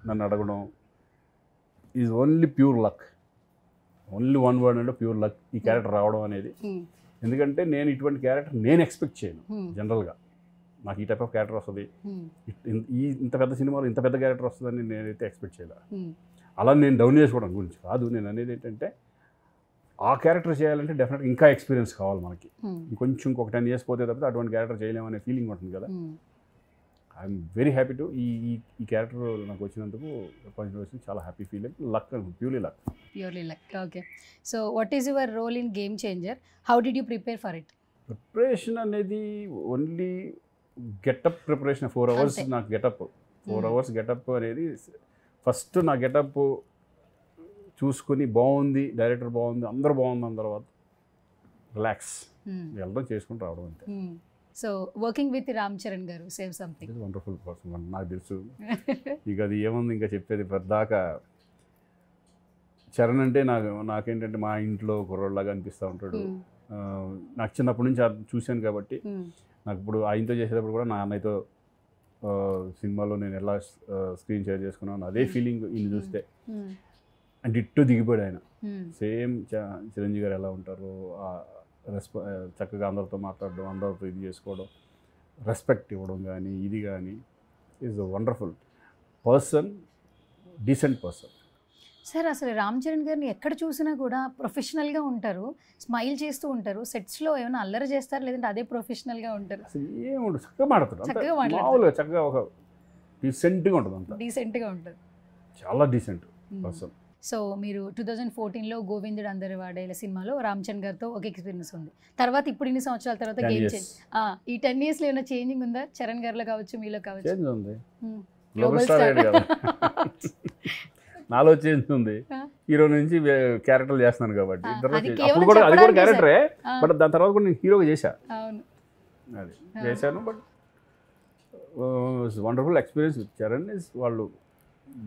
నన్ను అడగడం is only pure luck. Only 1 word అంటే ప్యూర్ లక్ ఈ క్యారెక్టర్ రావడం అనేది. ఎందుకంటే నేను ఇటువంటి క్యారెక్టర్ నేను ఎక్స్పెక్ట్ చేయను జనరల్గా. నాకు ఈ టైప్ ఆఫ్ క్యారెక్టర్ వస్తుంది, ఇంత పెద్ద సినిమాలో ఇంత పెద్ద క్యారెక్టర్ వస్తుందని నేనైతే ఎక్స్పెక్ట్ చేయలే. అలా నేను డౌన్ చేసుకోవడం గురించి కాదు. నేను అనేది ఏంటంటే ఆ క్యారెక్టర్ చేయాలంటే డెఫినెట్గా ఇంకా ఎక్స్పీరియన్స్ కావాలి మనకి. ఇంకొక 10 years పోతే తప్పితే అటువంటి క్యారెక్టర్ చేయలేమనే ఫీలింగ్ ఉంటుంది కదా. ఐఎమ్ వెరీ హ్యాపీ టు ఈ క్యారెక్టర్ నాకు వచ్చినందుకు చాలా happy feeling. Luck, purely luck. Okay. So what is your role in Game Changer? How did you prepare for it? Preparation అనేది ఓన్లీ గెటప్ ప్రిపరేషన్. 4 hours నాకు getup. 4 hours getup అనేది first నా getup చూసుకుని బాగుంది, director బాగుంది, అందరూ బాగుంది అన్న తర్వాత రిలాక్స్ వెళ్ళడం చేసుకుని రావడం అంతే. So working with Ram Charan గారు సేమ్ సంథింగ్. వండర్ఫుల్ పర్సన్ నాకు తెలుసు. ఇక అది ఏముంది ఇంకా చెప్పేది పెద్దాకా. చరణ్ అంటే నాకేంటంటే మా ఇంట్లో కుర్రోళ్ళలాగా అనిపిస్తూ ఉంటాడు. నాకు చిన్నప్పటి నుంచి చూశాను కాబట్టి నాకు ఇప్పుడు ఆయనతో చేసేటప్పుడు కూడా నా అన్నయ్యతో సినిమాలో నేను ఎలా స్క్రీన్ షేర్ చేసుకున్నాను అదే ఫీలింగ్ ఈయన చూస్తే. అంటే ఇట్టు దిగిపోయాడు ఆయన. సేమ్ చిరంజీవి గారు ఎలా ఉంటారో చక్కగా అందరితో మాట్లాడడం, అందరితో ఇది చేసుకోవడం, రెస్పెక్ట్ ఇవ్వడం కానీ ఇది కానీ is a wonderful person, decent person. Sir అసలు రామ్ చరణ్ గారిని ఎక్కడ చూసినా కూడా ప్రొఫెషనల్గా ఉంటారు, స్మైల్ చేస్తూ ఉంటారు. సెట్స్లో ఏమైనా అల్లరి చేస్తారు లేదంటే అదే ప్రొఫెషనల్గా ఉంటారు? అసలు ఏముండదు, చక్కగా మాట్లాడతారు. మామూలుగా చక్కగా ఒక డీసెంట్గా ఉంటుంది, అంతా డీసెంట్గా ఉంటుంది, చాలా డీసెంట్ పర్సన్. సో మీరు 2014లో గోవిందుడు అందరి వాడేల సినిమాలో రామ్ చరణ్ గారితో ఒక ఎక్స్పీరియన్స్ ఉంది. తర్వాత ఇప్పుడు ఇన్ని సంవత్సరాల తర్వాత గేమ్ చేంజ్, ఈ 10 yearsలో ఏమైనా చేంజింగ్ ఉందా చరణ్ గారిలో కావచ్చు, మీలో కావచ్చు? చేంజ్ ఉంది, గ్లోబల్ స్టార్ కదా. నాలో చేంజ్ ఉంది. హీరో నుంచి క్యారెక్టర్లు చేస్తున్నాను కాబట్టి అది కూడా క్యారెక్టరే. బట్ దాని తర్వాత కూడా నేను హీరోగా చేశాను, అది చేశాను. But wonderful experience with Charan is వాళ్ళు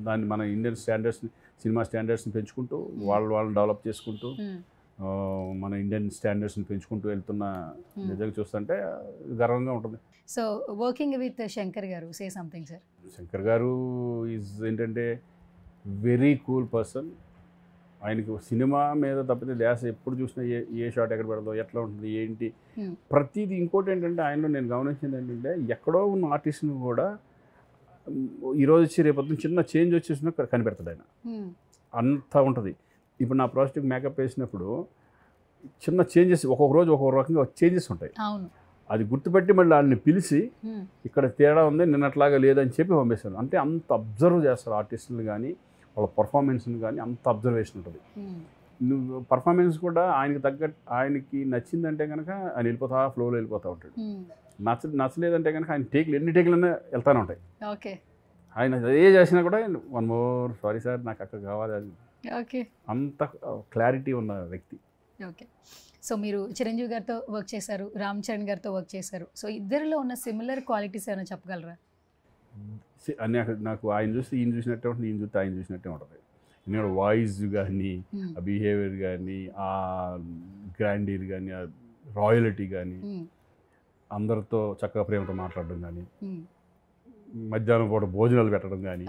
దాన్ని మన ఇండియన్ స్టాండర్డ్స్ని సినిమా స్టాండర్డ్స్ని పెంచుకుంటూ వాళ్ళని డెవలప్ చేసుకుంటూ మన ఇండియన్ స్టాండర్డ్స్ని పెంచుకుంటూ వెళ్తున్న నిజంగా చూస్తుంటే గర్వంగా ఉంటుంది. సో వర్కింగ్ విత్ శంకర్ గారు, సే సంథింగ్ సార్. శంకర్ గారు ఈజ్ ఏంటంటే వెరీ కూల్ పర్సన్. ఆయనకు సినిమా మీద తప్పితే ధ్యాస ఎప్పుడు చూసినా ఏ షాట్ ఎక్కడ పెడతాం, ఎట్లా ఉంటుంది, ఏంటి ప్రతిదీ. ఇంకోటి ఏంటంటే ఆయనలో నేను గమనించింది ఏంటంటే ఎక్కడో ఉన్న ఆర్టిస్ట్ని కూడా ఈరోజు వచ్చి రేపు చిన్న చేంజ్ వచ్చేసినా కనిపెడతాడు ఆయన, అంతా ఉంటుంది. ఇప్పుడు నా ప్రాజెక్ట్కి మేకప్ వేసినప్పుడు చిన్న చేంజెస్ ఒక్కొక్క రోజు ఒక్కొక్క రకంగా చేంజెస్ ఉంటాయి. అది గుర్తుపెట్టి మళ్ళీ వాళ్ళని పిలిచి ఇక్కడ తేడా ఉంది నిన్నట్లాగా లేదని చెప్పి పంపిస్తాను. అంటే అంత అబ్జర్వ్ చేస్తారు ఆర్టిస్టులు కానీ వాళ్ళ పర్ఫార్మెన్స్ని కానీ, అంత అబ్జర్వేషన్ ఉంటుంది. నువ్వు పర్ఫార్మెన్స్ కూడా ఆయనకి తగ్గట్టు ఆయనకి నచ్చిందంటే కనుక ఆయన వెళ్ళిపోతా ఫ్లోలో వెళ్ళిపోతూ ఉంటాడు. నచ్చలేదంటే కనుక ఆయన టేకులు ఎన్ని టేకులన్నా వెళ్తానే ఉంటాయి. ఓకే, ఆయన ఏ చేసినా కూడా వన్ మోర్ సారీ సార్ నాకు అక్కడ కావాలి అది. ఓకే, అంత క్లారిటీ ఉన్న వ్యక్తి. ఓకే. సో మీరు చిరంజీవి గారితో వర్క్ చేశారు, రామ్ చరణ్ గారితో వర్క్ చేశారు. సో ఇద్దరిలో ఉన్న సిమిలర్ క్వాలిటీస్ ఏమైనా చెప్పగలరా? నాకు ఆయన చూస్తే ఈయన చూసినట్టే ఉంటుంది, ఈయన చూస్తే ఆయన చూసినట్టే ఉంటుంది. ఎందుకంటే వాయిస్ కానీ, ఆ బిహేవియర్ కానీ, ఆ గ్రాండీర్ కానీ, ఆ రాయలిటీ కానీ, అందరితో చక్కగా ప్రేమతో మాట్లాడడం కానీ, మధ్యాహ్నం పూట భోజనాలు పెట్టడం కానీ,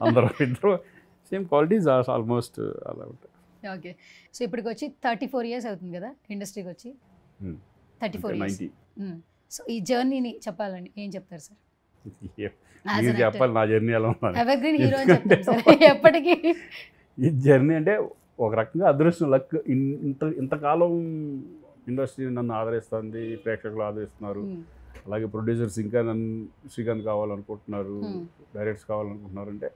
అందరూ ఇద్దరు సేమ్ క్వాలిటీస్ ఆల్మోస్ట్ అలా ఉంటాయి. ఓకే. సో ఇప్పటికి వచ్చి 34 years అవుతుంది కదా ఇండస్ట్రీకి వచ్చి? 34 years. సో ఈ జర్నీని చెప్పాలని ఏం చెప్తారు సార్? చెప్పాలి నా జర్నీ ఎలా ఉంది. ఎవర్గ్రీన్ హీరో అని చెప్తారు సార్ ఎప్పటికీ. ఈ జర్నీ అంటే ఒక రకంగా అదృష్టం, లక్. ఇంతకాలం ఇండస్ట్రీ నన్ను ఆదరిస్తుంది, ప్రేక్షకులు ఆదరిస్తున్నారు. అలాగే ప్రొడ్యూసర్స్ ఇంకా నన్ను శ్రీకాంత్ కావాలనుకుంటున్నారు, డైరెక్టర్స్ కావాలనుకుంటున్నారు. అంటే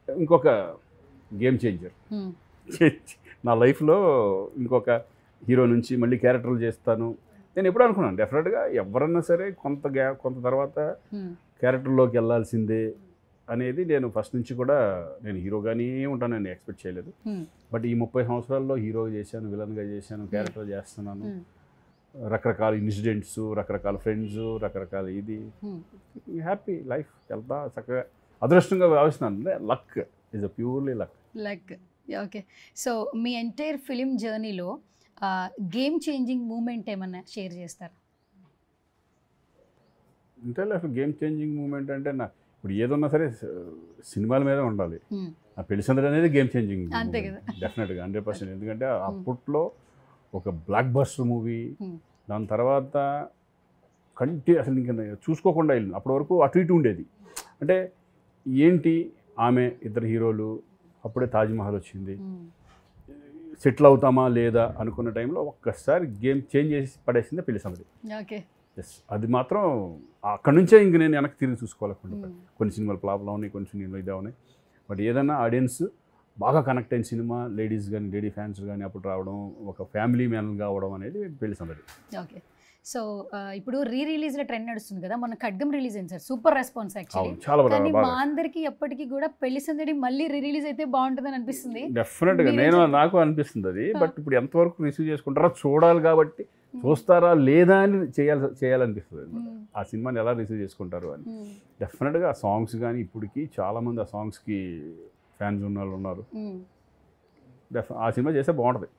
ఇంకొక గేమ్ చేంజర్ నా లైఫ్లో. ఇంకొక హీరో నుంచి మళ్ళీ క్యారెక్టర్లు చేస్తాను నేను ఎప్పుడు అనుకున్నాను. డెఫినెట్గా ఎవరన్నా సరే కొంత తర్వాత క్యారెక్టర్లోకి వెళ్ళాల్సిందే అనేది నేను ఫస్ట్ నుంచి కూడా నేను హీరోగానే ఉంటానని ఎక్స్పెక్ట్ చేయలేదు. బట్ ఈ 30 సంవత్సరాల్లో హీరోగా చేశాను, విలన్గా చేశాను, క్యారెక్టర్ చేస్తున్నాను. రకరకాల ఇన్సిడెంట్స్, రకరకాల ఫ్రెండ్స్, రకరకాల ఇది. హ్యాపీ లైఫ్ వెళ్తా చక్కగా అదృష్టంగా భావిస్తున్నాను. Luck is a purely luck. Okay. So me entire film జర్నీలో గేమ్ చేంజింగ్ మూమెంట్ ఏమన్నా షేర్ చేస్తారా? అంటే అసలు గేమ్ చేంజింగ్ మూమెంట్ అంటే ఇప్పుడు ఏదన్నా సరే సినిమాల మీద ఉండాలి. నా పెళ్లిసందడి అనేది గేమ్ చేంజింగ్ అంతే కదా, డెఫినెట్గా 100%. ఎందుకంటే అప్పట్లో ఒక బ్లాక్ బస్టర్ మూవీ, దాని తర్వాత అసలు ఇంకా చూసుకోకుండా వెళ్ళింది. అప్పటి వరకు అటు ఇటు ఉండేది. అంటే ఏంటి ఆమె ఇద్దరు హీరోలు, అప్పుడే తాజ్మహల్ వచ్చింది, సెటిల్ అవుతామా లేదా అనుకున్న టైంలో ఒక్కసారి గేమ్ చేంజ్ చేసి పడేసిందే పెళ్లిసందడి. ఓకే. ఎస్, అది మాత్రం అక్కడి నుంచే ఇంక నేను వెనక్కి తిరిగి చూసుకోవాలనుకుంటున్నాను. కొన్ని సినిమాలు ఫ్లాప్లో ఉన్నాయి, కొన్ని సినిమాలు ఇదే ఉన్నాయి. బట్ ఏదైనా ఆడియన్స్ బాగా కనెక్ట్ అయిన సినిమా, లేడీస్ కానీ లేడీ ఫ్యాన్స్ కానీ అప్పుడు రావడం, ఒక ఫ్యామిలీ మ్యాన్ కావడం అనేది పెళ్లిసందడి. ఓకే. సో ఇప్పుడు రిలీజ్ల ట్రెండ్ నడుస్తుంది కదా, మన ఖడ్గం రిలీజ్ అయింది సార్, సూపర్ రెస్పాన్స్ యాక్చువల్లీ. కానీ మా అందరికి ఎప్పటికీ కూడా పెళ్లిసందడి మళ్ళీ రిలీజ్ అయితే బాగుంటుందని అనిపిస్తుంది. డెఫినెట్గా నాకు అనిపిస్తుంది అది. బట్ ఇప్పుడు ఎంతవరకు రిసీవ్ చేసుకుంటారో చూడాలి, కాబట్టి చూస్తారా లేదా అని చేయాలనిపిస్తుంది. ఆ సినిమాని ఎలా రిసీవ్ చేసుకుంటారు అని. డెఫినెట్గా ఆ సాంగ్స్ కానీ ఇప్పటికి చాలామంది ఆ సాంగ్స్కి ఫ్యాన్స్ ఉన్న వాళ్ళు ఉన్నారు. ఆ సినిమా చేస్తే బాగుంటుంది,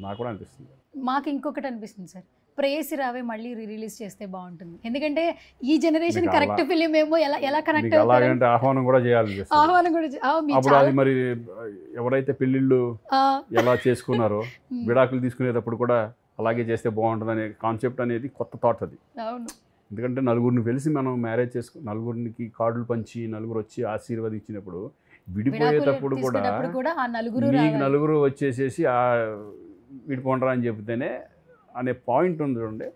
నాకు కూడా అనిపిస్తుంది. మాకు ఇంకొకటి అనిపిస్తుంది సార్, ప్రేయసి రావే మళ్ళీ రిలీజ్ చేస్తే బాగుంటుంది. ఎందుకంటే ఈ జనరేషన్ కరెక్ట్ ఫిలిం ఏమో ఎలా కనెక్ట్ అలాగంటే ఆహ్వానం కూడా చేయాలి. అప్పుడు అది మరి ఎవరైతే పెళ్ళిళ్ళు ఎలా చేసుకున్నారో విడాకులు తీసుకునేటప్పుడు కూడా అలాగే చేస్తే బాగుంటుంది అనే కాన్సెప్ట్ అనేది కొత్త థాట్ అది. ఎందుకంటే నలుగురిని కలిసి మనం మ్యారేజ్ నలుగురికి కార్డులు పంచి నలుగురు వచ్చి ఆశీర్వదించినప్పుడు విడిపోయేటప్పుడు కూడా నీకు నలుగురు వచ్చేసేసి విడిపోండరా అని చెప్తేనే అనే పాయింట్ ఉంది చూడండి.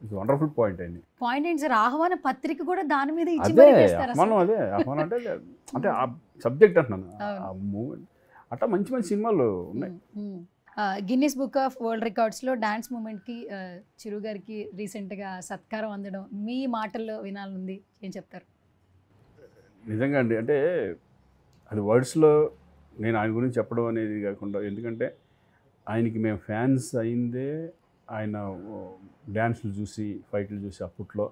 ఇట్స్ వండర్ఫుల్ పాయింట్ అండి. పాయింట్ ఏంటి సార్, ఆహ్వాన పత్రిక కూడా దాని మీద ఆహ్వానం. ఆహ్వానం అంటే ఆ సబ్జెక్ట్ అంటున్నాను, ఆ మూమెంట్. అట్లా మంచి మంచి సినిమాలు ఉన్నాయి. గిన్నిస్ బుక్ ఆఫ్ వరల్డ్ రికార్డ్స్లో డాన్స్ మూమెంట్కి చిరు గారికి రీసెంట్గా సత్కారం అందడం మీ మాటల్లో వినాలనుంది, ఏం చెప్తారు? నిజంగా అండి, అంటే అది వర్డ్స్లో నేను ఆయన గురించి చెప్పడం అనేది కాకుండా, ఎందుకంటే ఆయనకి మేము ఫ్యాన్స్ అయిందే ఆయన డ్యాన్స్లు చూసి, ఫైట్లు చూసి. అప్పట్లో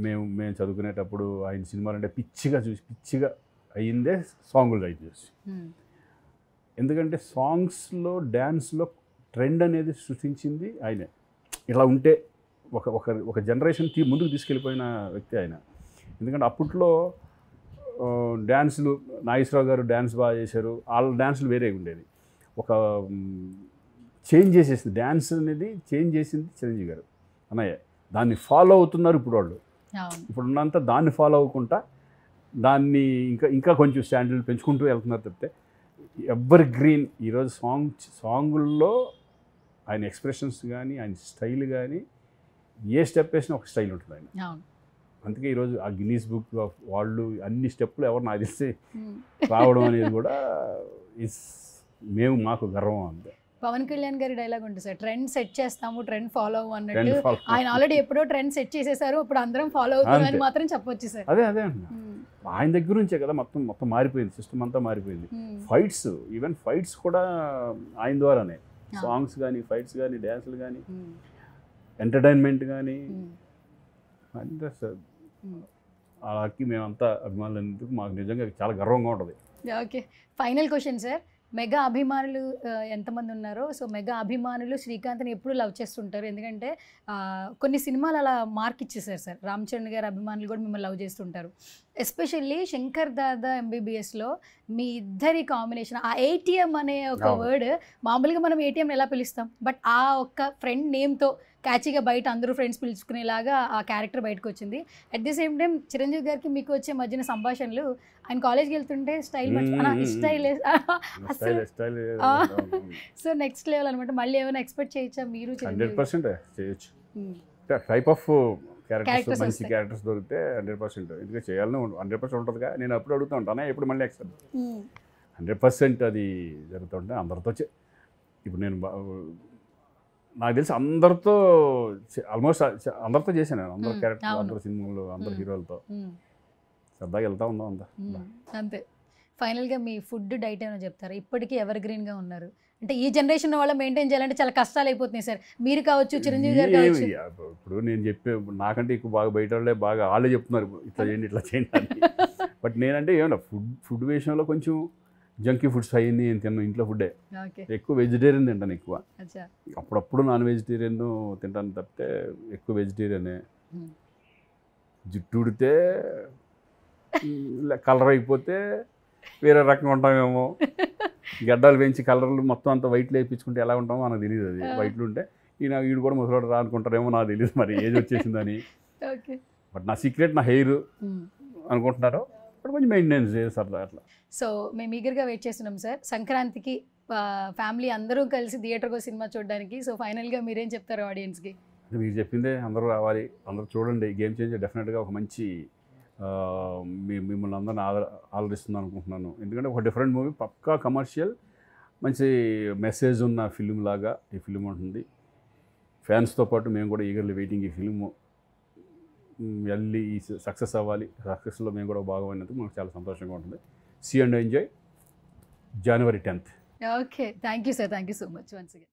మేము చదువుకునేటప్పుడు ఆయన సినిమాలు అంటే పిచ్చిగా అయ్యిందే సాంగులు అయితే చూసి. ఎందుకంటే సాంగ్స్లో డ్యాన్స్లో ట్రెండ్ అనేది సృష్టించింది ఆయనే. ఇలా ఉంటే ఒక జనరేషన్ ముందుకు తీసుకెళ్ళిపోయిన వ్యక్తి ఆయన. ఎందుకంటే అప్పట్లో డ్యాన్సులు నాగేశ్వరరావు గారు డ్యాన్స్ బాగా చేశారు, వాళ్ళ డ్యాన్సులు వేరేగా ఉండేది. ఒక చేంజ్ చేసేసింది డ్యాన్స్ అనేది, చేంజ్ చేసింది చిరంజీవి గారు అన్నయ్య. దాన్ని ఫాలో అవుతున్నారు ఇప్పుడు వాళ్ళు. ఇప్పుడు ఉన్నంత దాన్ని ఫాలో అవ్వకుండా దాన్ని ఇంకా కొంచెం స్టాండర్డ్ పెంచుకుంటూ వెళ్తున్నారు తప్పితే ఎవర్ గ్రీన్. ఈరోజు సాంగుల్లో ఆయన ఎక్స్ప్రెషన్స్ కానీ ఆయన స్టైల్ కానీ ఏ స్టెప్ వేసినా ఒక స్టైల్ ఉంటుంది ఆయన. అందుకే ఈరోజు ఆ గిన్నీస్ బుక్ ఆఫ్ వాళ్ళు అన్ని స్టెప్పులు ఎవరు నాకు తెలిసి రావడం అనేది కూడా మాకు గర్వం అంతే. పవన్ కళ్యాణ్ గారి డైలాగ్ ఉంటుంది సార్, ట్రెండ్ సెట్ చేస్తాము, ట్రెండ్ ఫాలో అన్నట్టు. ఆయన ఆల్రెడీ ఎప్పుడో ట్రెండ్ సెట్ చేసేసారు, ఇప్పుడు అందరం ఫాలో అవుతామని మాత్రం చెప్పొచ్చు సార్. అదే అంటున్నా, ఆయన దగ్గర నుంచే కదా మొత్తం మారిపోయింది, సిస్టమ్ అంతా మారిపోయింది. ఫైట్స్, ఈవెన్ ఫైట్స్ కూడా ఆయన ద్వారానే. సాంగ్స్ కానీ, ఫైట్స్ కానీ, డ్యాన్సులు కానీ, ఎంటర్టైన్మెంట్ కానీ, అంతే సార్. అలాగే మేమంతా అభిమానులు ఎందుకు మాకు నిజంగా చాలా గర్వంగా ఉంటుంది. Okay, final question sir. Mega అభిమానులు ఎంతమంది ఉన్నారో, సో మెగా అభిమానులు శ్రీకాంత్ని ఎప్పుడు లవ్ చేస్తుంటారు? ఎందుకంటే కొన్ని సినిమాలు అలా మార్క్ ఇచ్చేసారు సార్. రామ్ చరణ్ గారి అభిమానులు కూడా మిమ్మల్ని లవ్ చేస్తుంటారు. ఎస్పెషల్లీ శంకర్ దాదా ఎంబీబీఎస్లో మీ ఇద్దరి కాంబినేషన్, ఆ ఏటీఎం అనే ఒక వర్డ్, మామూలుగా మనం ఏటీఎం ఎలా పిలుస్తాం, బట్ ఆ ఒక్క ఫ్రెండ్ నేమ్తో క్యాచీగా బయట అందరూ ఫ్రెండ్స్ పిలుచుకునేలాగా ఆ క్యారెక్టర్ బయటకు వచ్చింది. At the same time Chiranjeevi గారికి మీకు వచ్చే మధ్యన సంభాషణలు, ఆయన కాలేజ్కి వెళ్తుంటే style style so next level అనమాట. మళ్ళీ ఏమైనా ఎక్స్పెక్ట్ చేయొచ్చా మీరు? 100% చేయొచ్చు. టైప్ ఆఫ్ క్యారెక్టర్స్, మంచి క్యారెక్టర్స్ దొరికితే 100% ఎందుకంటే చేయాలని 100% ఉంటుందిగా. నేను అప్పుడు అడుగుతూ ఉంటాను, ఎప్పుడు మళ్ళీ ఎక్స్పెక్ట్ 100% అది జరుగుతుంటే అందరితో. ఇప్పుడు నేను నాకు తెలిసి అందరితో ఆల్మోస్ట్ అందరితో చేశాను నేను, అందరు క్యారెక్టర్, అందరు సినిమాలు, అందరు హీరోలతో సరదాగా వెళ్తా ఉందాం అంతా అంతే. ఫైనల్గా మీ ఫుడ్ డైట్ ఏమైనా చెప్తారా? ఇప్పటికీ ఎవర్ గ్రీన్గా ఉన్నారు అంటే ఈ జనరేషన్ వాళ్ళ మెయింటైన్ చేయాలంటే చాలా కష్టాలు అయిపోతున్నాయి సార్. మీరు కావచ్చు, చిరంజీవి గారు కావచ్చు. ఇప్పుడు నేను చెప్పే నాకంటే ఎక్కువ బాగా బయట వాళ్ళే బాగా వాళ్ళే చెప్తున్నారు ఇట్లా చేయండి ఇట్లా చేయండి అని. బట్ నేనంటే ఏమన్నా ఫుడ్ విషయంలో కొంచెం జంకీ ఫుడ్స్ అయ్యింది నేను తిన్నాను. ఇంట్లో ఫుడ్డే ఎక్కువ, వెజిటేరియన్ తింటాను ఎక్కువ. అప్పుడప్పుడు నాన్ వెజిటేరియన్ తింటాను తప్పితే ఎక్కువ వెజిటేరియనే. జుట్టు ఉడితే కలర్ అయిపోతే వేరే రకంగా ఉంటామేమో, గడ్డలు పెంచి కలర్లు మొత్తం అంతా వైట్లు వేయించుకుంటే ఎలా ఉంటామో మనకు తెలియదు. అది వైట్లు ఉంటే వీడు కూడా ముసలాడు రా అనుకుంటారేమో, నాకు తెలియదు మరి ఏజ్ వచ్చేసిందని. బట్ నా సీక్రెట్ నా హెయిర్ అనుకుంటున్నారు, ఇప్పుడు కొంచెం మెయింటెనెన్స్ చేస్తారు అట్లా. సో మేము ఈగర్గా వెయిట్ చేస్తున్నాం సార్ సంక్రాంతికి ఫ్యామిలీ అందరూ కలిసి థియేటర్కి సినిమా చూడడానికి. సో ఫైనల్గా మీరేం చెప్తారు ఆడియన్స్కి? మీరు చెప్పిందే, అందరూ రావాలి, అందరూ చూడండి. గేమ్ చేంజర్ డెఫినెట్గా ఒక మంచి మిమ్మల్ని అందరిని ఆదరిస్తుంది అనుకుంటున్నాను. ఎందుకంటే ఒక డిఫరెంట్ మూవీ, పక్కా కమర్షియల్, మంచి మెసేజ్ ఉన్న ఫిలిం లాగా ఈ ఫిలిం ఉంటుంది. ఫ్యాన్స్తో పాటు మేము కూడా ఈగర్లీ వెయిటింగ్. ఈ ఫిలిం వెళ్ళి సక్సెస్ అవ్వాలి, సక్సెస్లో మేము కూడా భాగమైనందుకు మాకు చాలా సంతోషంగా ఉంటుంది. See and enjoy, January 10th. Okay, thank you sir, thank you so much once again.